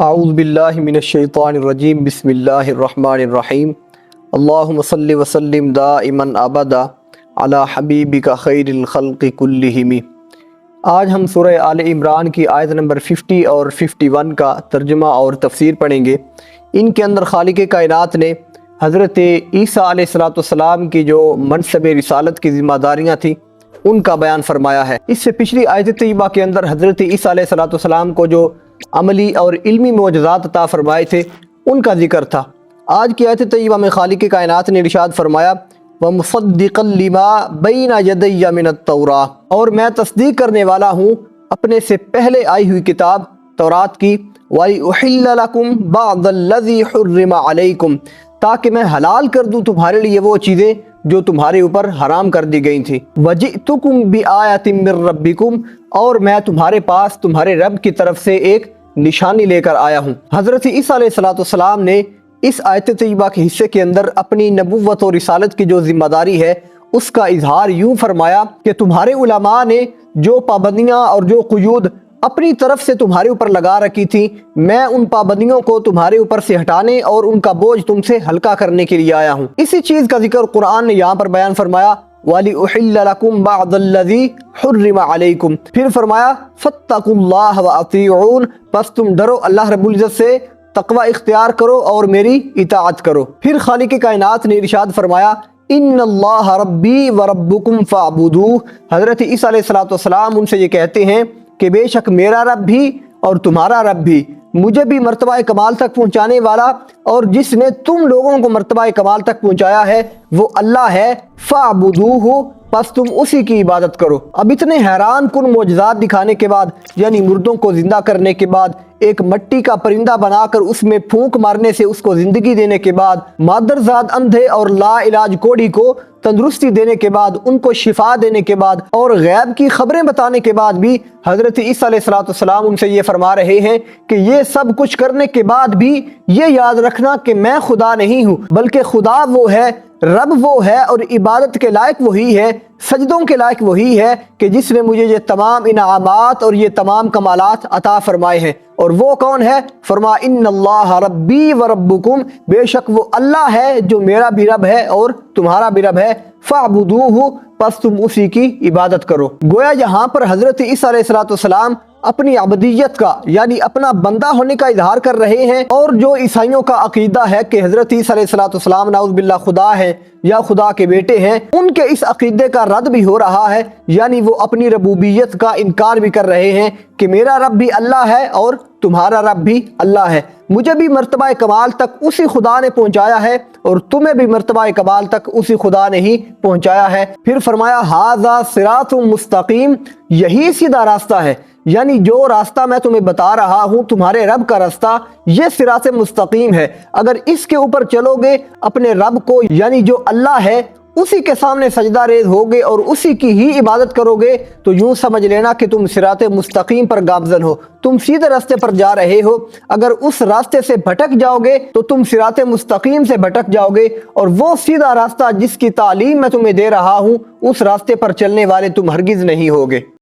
اعوذ باللہ من الشیطان الرجیم بسم اللہ الرحمن الرحیم اللہم صلی وسلم دائما ابدا علی حبیبک خیر الخلق کلہم۔ آج ہم سورہ آل عمران کی آیت نمبر 50 اور 51 کا ترجمہ اور تفسیر پڑھیں گے۔ ان کے اندر خالق کائنات نے حضرت عیسیٰ علیہ السلام کی جو منصب رسالت کی ذمہ داریاں تھیں ان کا بیان فرمایا ہے۔ اس سے پچھلی آیت طیبہ کے اندر حضرت عیسیٰ علیہ السلام کو جو عملی اور علمی معجزات عطا فرمائے تھے ان کا ذکر تھا۔ آج کی آیت طیبہ میں خالق کائنات نے ارشاد فرمایا وَمُصَدِّقًا لِمَا بَيْنَ يَدَيَّ مِنَ التَّوْرَاةِ، اور میں تصدیق کرنے والا ہوں اپنے سے پہلے آئی ہوئی کتاب تورات کی، وَلِأُحِلَّ لَكُمْ بَعْضَ الَّذِي حُرِّمَ عَلَيْكُمْ، تاکہ میں حلال کر دوں تمہارے لیے وہ چیزیں جو تمہارے اوپر حرام کر دی گئی تھیں۔ وَجِئْتُكُمْ بِآیَةٍ مِّن رَبِّكُمْ، اور میں تمہارے پاس تمہارے رب کی طرف سے ایک نشانی لے کر آیا ہوں۔ حضرت عیسیٰ علیہ السلام نے اس آیت طیبہ کے حصے کے اندر اپنی نبوت و رسالت کی جو ذمہ داری ہے اس کا اظہار یوں فرمایا کہ تمہارے علماء نے جو پابندیاں اور جو قیود اپنی طرف سے تمہارے اوپر لگا رکھی تھی، میں ان پابندیوں کو تمہارے اوپر سے ہٹانے اور ان کا بوجھ تم سے ہلکا کرنے کے لیے آیا ہوں۔ اسی چیز کا ذکر قرآن نے یہاں پر بیان فرمایا وَلِأُحِلَّ لَكُمْ بَعْضَ الَّذِي حُرِّمَ عَلَيْكُمْ، پھر فرمایا فَاتَّقُوا اللَّهَ وَأَطِيعُونِ، پس تم ڈرو اللہ رب العزت سے، تقوی اختیار کرو اور میری اطاعت کرو۔ پھر خالق کائنات نے ارشاد فرمایا ان اللہ ربی وربکم فاعبدوہ، حضرت عیسیٰ علیہ السلام ان سے یہ کہتے ہیں کہ بے شک میرا رب بھی اور تمہارا رب بھی، مجھے بھی مرتبہ کمال تک پہنچانے والا اور جس نے تم لوگوں کو مرتبہ کمال تک پہنچایا ہے وہ اللہ ہے، فاعبدوہ، پس تم اسی کی عبادت کرو۔ اب اتنے حیران کن معجزات دکھانے کے بعد، یعنی مردوں کو زندہ کرنے کے بعد، ایک مٹی کا پرندہ بنا کر اس میں پھونک مارنے سے اس کو زندگی دینے کے بعد، مادرزاد اندھے اور لا علاج کوڑی کو تندرستی دینے کے بعد، ان کو شفا دینے کے بعد اور غیب کی خبریں بتانے کے بعد بھی حضرت عیسیٰ علیہ السلام ان سے یہ فرما رہے ہیں کہ یہ سب کچھ کرنے کے بعد بھی یہ یاد رکھنا کہ میں خدا نہیں ہوں، بلکہ خدا وہ ہے، رب وہ ہے اور عبادت کے لائق وہی ہے، سجدوں کے لائق وہی ہے کہ جس نے مجھے یہ تمام انعامات اور یہ تمام کمالات عطا فرمائے ہیں۔ اور وہ کون ہے؟ فرما ان اللہ ربی وربکم، بے شک وہ اللہ ہے جو میرا بھی رب ہے اور تمہارا بھی رب ہے، فاعبدوہ، پس تم اسی کی عبادت کرو۔ گویا یہاں پر حضرت عیسیٰ علیہ السلام اپنی عبدیت کا یعنی اپنا بندہ ہونے کا اظہار کر رہے ہیں، اور جو عیسائیوں کا عقیدہ ہے کہ حضرت عیسیٰ علیہ السلام نعوذ باللہ خدا ہے یا خدا کے بیٹے ہیں، ان کے اس عقیدے کا رد بھی ہو رہا ہے، یعنی وہ اپنی ربوبیت کا انکار بھی کر رہے ہیں کہ میرا رب بھی اللہ ہے اور تمہارا رب بھی اللہ ہے، مجھے بھی مرتبہ کمال تک اسی خدا نے پہنچایا ہے اور تمہیں بھی مرتبہ کمال تک اسی خدا نے ہی پہنچایا ہے۔ پھر فرمایا ھذا صراط مستقیم، یہی سیدھا راستہ ہے، یعنی جو راستہ میں تمہیں بتا رہا ہوں تمہارے رب کا راستہ، یہ صراط مستقیم ہے۔ اگر اس کے اوپر چلو گے، اپنے رب کو یعنی جو اللہ ہے اسی کے سامنے سجدہ ریز ہوگے اور اسی کی ہی عبادت کرو گے تو یوں سمجھ لینا کہ تم صراط مستقیم پر گامزن ہو، تم سیدھے راستے پر جا رہے ہو۔ اگر اس راستے سے بھٹک جاؤ گے تو تم صراط مستقیم سے بھٹک جاؤ گے، اور وہ سیدھا راستہ جس کی تعلیم میں تمہیں دے رہا ہوں اس راستے پر چلنے والے تم ہرگز نہیں ہوگے۔